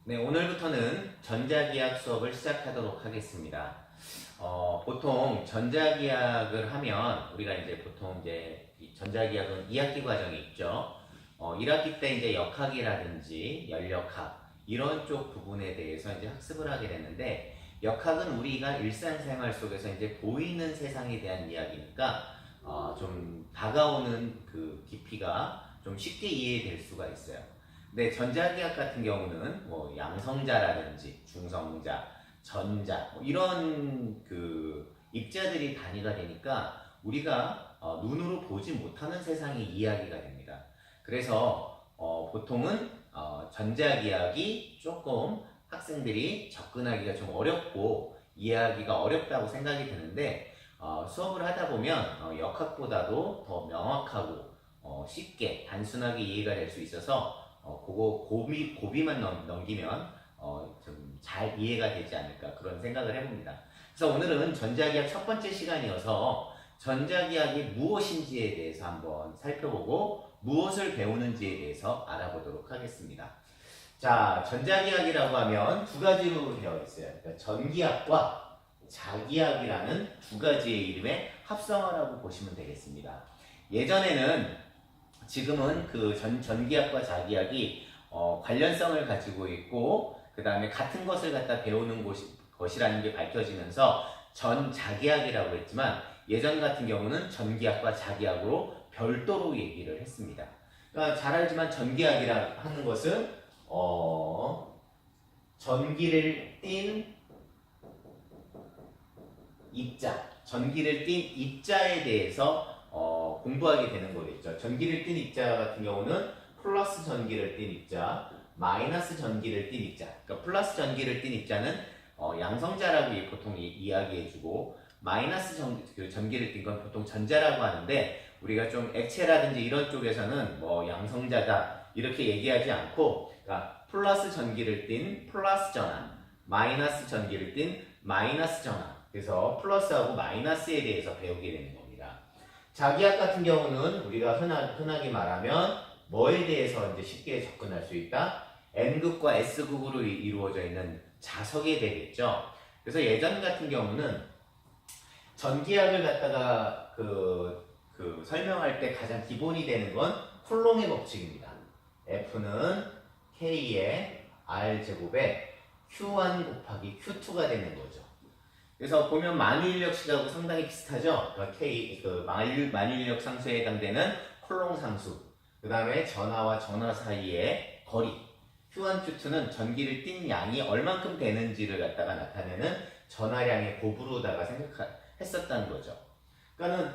네, 오늘부터는 전자계약 수업을 시작하도록 하겠습니다. 보통 전자계약을 하면 우리가 이제 보통 이제 이 전자계약은 2학기 과정이 있죠. 1학기 때 이제 역학이라든지 연력학 이런 쪽 부분에 대해서 이제 학습을 하게 되는데 역학은 우리가 일상생활 속에서 이제 보이는 세상에 대한 이야기니까 좀 다가오는 그 깊이가 좀 쉽게 이해될 수가 있어요. 근데 전자기학 같은 경우는 뭐 양성자라든지 중성자, 전자 뭐 이런 그 입자들이 단위가 되니까 우리가 눈으로 보지 못하는 세상이 이야기가 됩니다. 그래서 보통은 전자기학이 조금 학생들이 접근하기가 좀 어렵고 이해하기가 어렵다고 생각이 드는데 수업을 하다 보면 역학보다도 더 명확하고 쉽게 단순하게 이해가 될 수 있어서 그거 고비만 넘기면 좀 잘 이해가 되지 않을까 그런 생각을 해봅니다. 그래서 오늘은 전자기학 첫 번째 시간이어서 전자기학이 무엇인지에 대해서 한번 살펴보고 무엇을 배우는지에 대해서 알아보도록 하겠습니다. 자, 전자기학이라고 하면 두 가지로 되어 있어요. 그러니까 전기학과 자기학이라는 두 가지의 이름의 합성어라고 보시면 되겠습니다. 예전에는 지금은 그 전기학과 자기학이 관련성을 가지고 있고 그 다음에 같은 것을 갖다 배우는 것이라는 게 밝혀지면서 전자기학이라고 했지만 예전 같은 경우는 전기학과 자기학으로 별도로 얘기를 했습니다. 그러니까 잘 알지만 전기학이라 하는 것은 전기를 띤 입자, 전기를 띤 입자에 대해서 공부하게 되는 거겠죠. 전기를 띤 입자 같은 경우는 플러스 전기를 띤 입자, 마이너스 전기를 띤 입자. 그러니까 플러스 전기를 띤 입자는 양성자라고 보통 이야기해주고 마이너스 전기를 띤 건 보통 전자라고 하는데 우리가 좀 액체라든지 이런 쪽에서는 뭐 양성자다 이렇게 얘기하지 않고 그러니까 플러스 전기를 띤 플러스 전압, 마이너스 전기를 띤 마이너스 전압. 그래서 플러스하고 마이너스에 대해서 배우게 되는 겁니다. 자기학 같은 경우는 우리가 흔하게 말하면 뭐에 대해서 이제 쉽게 접근할 수 있다? N극과 S극으로 이루어져 있는 자석에 되겠죠. 그래서 예전 같은 경우는 전기학을 갖다가 설명할 때 가장 기본이 되는 건 쿨롱의 법칙입니다. F는 K의 R제곱에 Q1 곱하기 Q2가 되는 거죠. 그래서 보면 만유인력식하고 상당히 비슷하죠. 만유인력 상수에 해당되는 쿨롱 상수. 그 다음에 전하와 전하 사이의 거리. Q1, Q2는 전기를 띤 양이 얼만큼 되는지를 갖다가 나타내는 전하량의 곱으로다가 생각했었다는 거죠. 그러니까는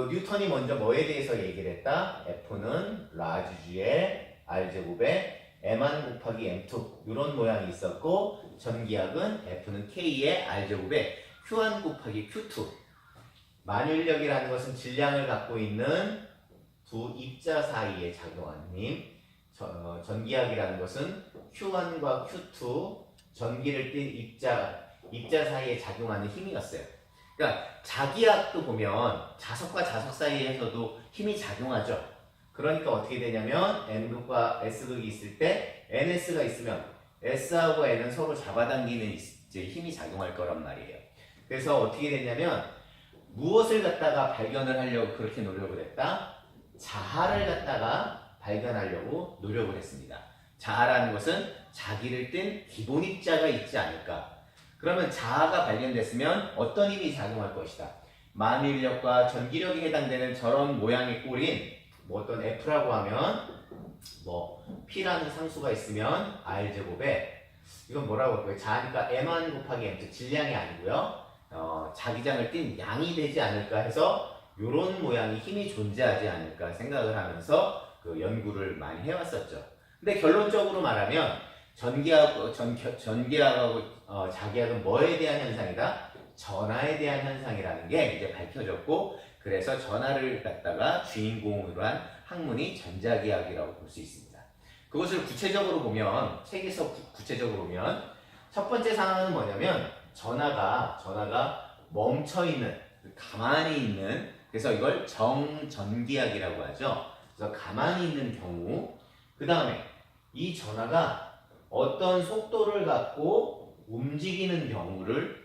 뉴턴이 먼저 뭐에 대해서 얘기를 했다? F는 라지G의 R제곱에 M1 곱하기 M2 이런 모양이 있었고 전기학은 F는 K의 R제곱에 Q1 곱하기 Q2 만유인력이라는 것은 질량을 갖고 있는 두 입자 사이에 작용하는 힘 전기학이라는 것은 Q1과 Q2 전기를 띤 입자 사이에 작용하는 힘이었어요. 그러니까 자기학도 보면 자석과 자석 사이에서도 힘이 작용하죠. 그러니까 어떻게 되냐면 N극과 S극이 있을 때 NS가 있으면 S하고 N은 서로 잡아당기는 이제 힘이 작용할 거란 말이에요. 그래서 어떻게 됐냐면 무엇을 갖다가 발견을 하려고 그렇게 노력을 했다? 자하를 갖다가 발견하려고 노력을 했습니다. 자하라는 것은 자기를 뜬 기본 입자가 있지 않을까. 그러면 자하가 발견됐으면 어떤 힘이 작용할 것이다. 만유인력과 전기력에 해당되는 저런 모양의 꼴인 뭐 어떤 F라고 하면 뭐 P라는 상수가 있으면 R제곱에 이건 뭐라고 할까요? 자니까 M1 곱하기 M2 질량이 아니고요. 자기장을 띤 양이 되지 않을까 해서 이런 모양의 힘이 존재하지 않을까 생각을 하면서 그 연구를 많이 해왔었죠. 근데 결론적으로 말하면 전기하고 자기학은 뭐에 대한 현상이다? 전하에 대한 현상이라는 게 이제 밝혀졌고 그래서 전하를 갖다가 주인공으로 한 학문이 전자기학이라고 볼 수 있습니다. 그것을 구체적으로 보면 책에서 구체적으로 보면 첫 번째 상황은 뭐냐면 전하가 멈춰있는 가만히 있는 그래서 이걸 정전기학이라고 하죠. 그래서 가만히 있는 경우 그 다음에 이 전하가 어떤 속도를 갖고 움직이는 경우를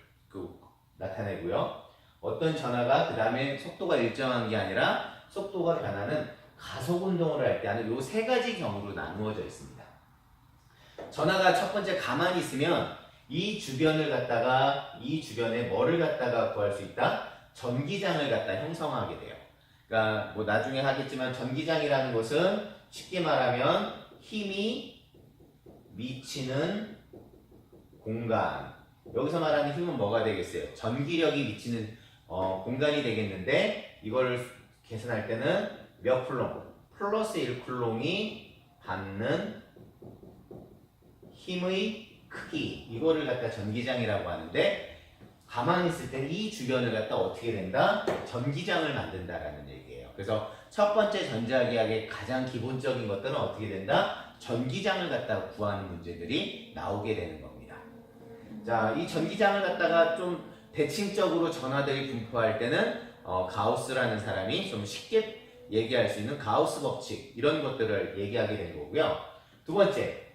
나타내고요. 어떤 전하가 그 다음에 속도가 일정한 게 아니라 속도가 변하는 가속 운동을 할 때 하는 이 세 가지 경우로 나누어져 있습니다. 전하가 첫 번째 가만히 있으면 이 주변을 갖다가 이 주변에 뭐를 갖다가 구할 수 있다? 전기장을 갖다 형성하게 돼요. 그러니까 뭐 나중에 하겠지만 전기장이라는 것은 쉽게 말하면 힘이 미치는 공간. 여기서 말하는 힘은 뭐가 되겠어요? 전기력이 미치는 공간이 되겠는데 이걸 계산할 때는 몇 쿨롱? 플러스 1쿨롱이 받는 힘의 크기. 이거를 갖다 전기장이라고 하는데 가만히 있을 때는 이 주변을 갖다 어떻게 된다? 전기장을 만든다라는 얘기예요. 그래서 첫 번째 전자기학의 가장 기본적인 것들은 어떻게 된다? 전기장을 갖다가 구하는 문제들이 나오게 되는 겁니다. 자, 이 전기장을 갖다가 좀 대칭적으로 전하들이 분포할 때는 가우스라는 사람이 좀 쉽게 얘기할 수 있는 가우스 법칙 이런 것들을 얘기하게 된 거고요. 두 번째,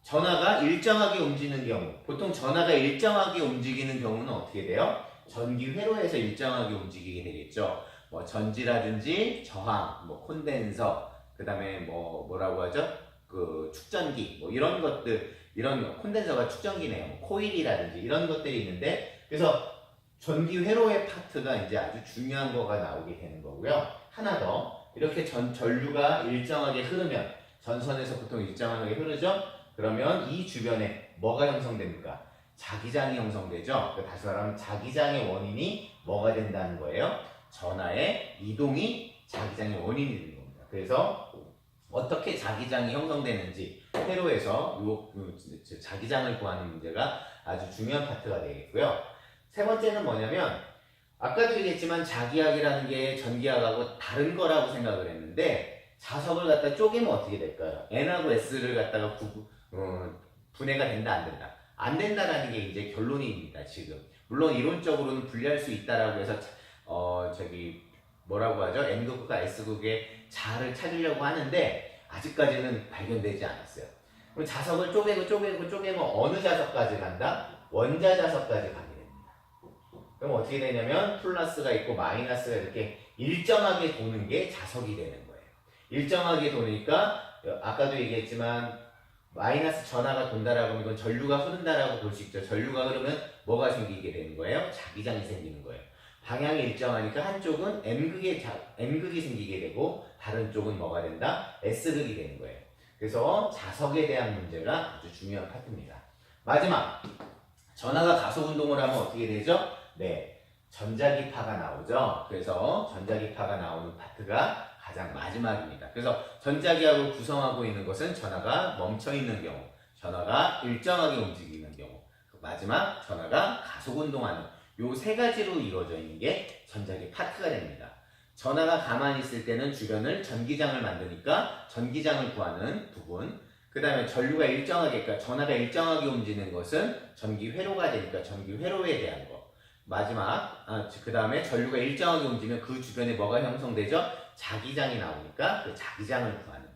전하가 일정하게 움직이는 경우. 보통 전하가 일정하게 움직이는 경우는 어떻게 돼요? 전기 회로에서 일정하게 움직이게 되겠죠. 뭐 전지라든지 저항, 뭐 콘덴서, 그 다음에 뭐라고 하죠? 그 축전기, 뭐 이런 것들, 이런 콘덴서가 축전기네요. 뭐 코일이라든지 이런 것들이 있는데, 그래서 전기 회로의 파트가 이제 아주 중요한 거가 나오게 되는 거고요. 하나 더, 이렇게 전류가 일정하게 흐르면, 전선에서 보통 일정하게 흐르죠? 그러면 이 주변에 뭐가 형성됩니까? 자기장이 형성되죠? 다시 말하면 자기장의 원인이 뭐가 된다는 거예요? 전하의 이동이 자기장의 원인이 되는 겁니다. 그래서 어떻게 자기장이 형성되는지 회로에서 자기장을 구하는 문제가 아주 중요한 파트가 되겠고요. 세 번째는 뭐냐면 아까도 얘기했지만 자기학이라는 게 전기학하고 다른 거라고 생각을 했는데 자석을 갖다 쪼개면 어떻게 될까요? N하고 S를 갖다가 분해가 된다 안 된다? 안 된다라는 게 이제 결론입니다. 지금 물론 이론적으로는 분리할 수 있다라고 해서 뭐라고 하죠? N극과 S극의 자를 찾으려고 하는데 아직까지는 발견되지 않았어요. 그럼 자석을 쪼개면 어느 자석까지 간다? 원자 자석까지 가게 됩니다. 그럼 어떻게 되냐면 플러스가 있고 마이너스가 이렇게 일정하게 도는 게 자석이 되는 거예요. 일정하게 도니까 아까도 얘기했지만 마이너스 전하가 돈다라고 하면 이건 전류가 흐른다라고 볼 수 있죠. 전류가 흐르면 뭐가 생기게 되는 거예요? 자기장이 생기는 거예요. 방향이 일정하니까 한쪽은 N극이 생기게 되고 다른 쪽은 뭐가 된다? S극이 되는 거예요. 그래서 자석에 대한 문제가 아주 중요한 파트입니다. 마지막, 전하가 가속운동을 하면 어떻게 되죠? 네, 전자기파가 나오죠. 그래서 전자기파가 나오는 파트가 가장 마지막입니다. 그래서 전자기학을 구성하고 있는 것은 전하가 멈춰있는 경우, 전하가 일정하게 움직이는 경우, 마지막 전하가 가속운동하는 요 세 가지로 이루어져 있는 게 전자기 파트가 됩니다. 전하가 가만히 있을 때는 주변을 전기장을 만드니까 전기장을 구하는 부분, 그 다음에 전류가 일정하게, 그러니까 전하가 일정하게 움직이는 것은 전기 회로가 되니까 전기 회로에 대한 거. 마지막, 그 다음에 전류가 일정하게 움직이면 그 주변에 뭐가 형성되죠? 자기장이 나오니까 그 자기장을 구하는.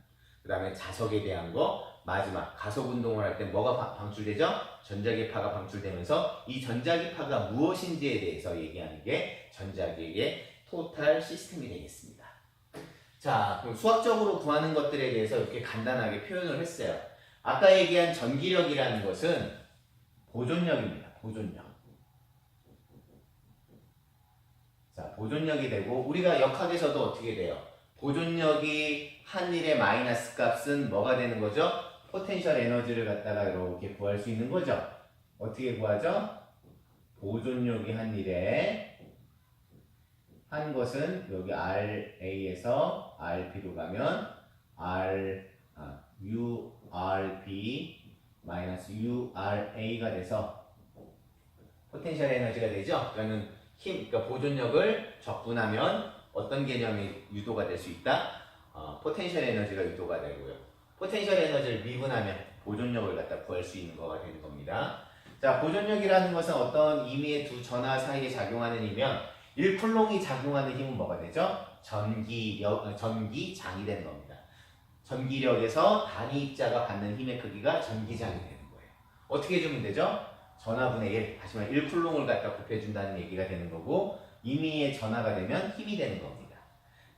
그 다음에 자석에 대한 거. 마지막, 가속운동을 할 때 뭐가 방출되죠? 전자기파가 방출되면서 이 전자기파가 무엇인지에 대해서 얘기하는 게 전자기의 토탈 시스템이 되겠습니다. 자, 그럼 수학적으로 구하는 것들에 대해서 이렇게 간단하게 표현을 했어요. 아까 얘기한 전기력이라는 것은 보존력입니다. 보존력. 자, 보존력이 되고 우리가 역학에서도 어떻게 돼요? 보존력이 한 일의 마이너스 값은 뭐가 되는 거죠? 포텐셜 에너지를 갖다가 이렇게 구할 수 있는 거죠. 어떻게 구하죠? 보존력이 한 일에 한 것은 여기 RA에서 RB로 가면 URB 마이너스 URA가 돼서 포텐셜 에너지가 되죠. 그러면 그러니까 보존력을 적분하면 어떤 개념이 유도가 될 수 있다? 포텐셜 에너지가 유도가 되고요. 포텐셜 에너지를 미분하면 보존력을 갖다 구할 수 있는 거가 되는 겁니다. 자, 보존력이라는 것은 어떤 임의의 두 전하 사이에 작용하는 힘이면 1쿨롱이 작용하는 힘은 뭐가 되죠? 전기장이 되는 겁니다. 전기력에서 단위 입자가 받는 힘의 크기가 전기장이 되는 거예요. 어떻게 해주면 되죠? 전하분의 1, 다시 말해 1쿨롱을 갖다 곱해준다는 얘기가 되는 거고 임의의 전하가 되면 힘이 되는 겁니다.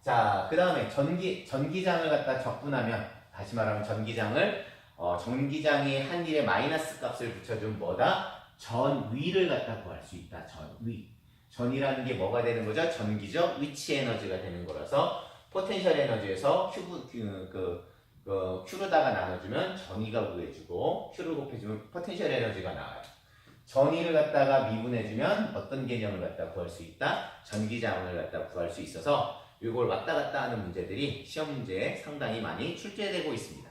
자, 그 다음에 전기장을 갖다 적분하면 다시 말하면 전기장이 한 일에 마이너스 값을 붙여주면 뭐다? 전위를 갖다 구할 수 있다. 전위. 전이라는 게 뭐가 되는 거죠? 전기적 위치 에너지가 되는 거라서 포텐셜 에너지에서 Q로다가 나눠주면 전위가 구해주고 Q를 곱해주면 포텐셜 에너지가 나와요. 전위를 갖다가 미분해주면 어떤 개념을 갖다 구할 수 있다? 전기장을 갖다 구할 수 있어서 이걸 왔다 갔다 하는 문제들이 시험 문제에 상당히 많이 출제되고 있습니다.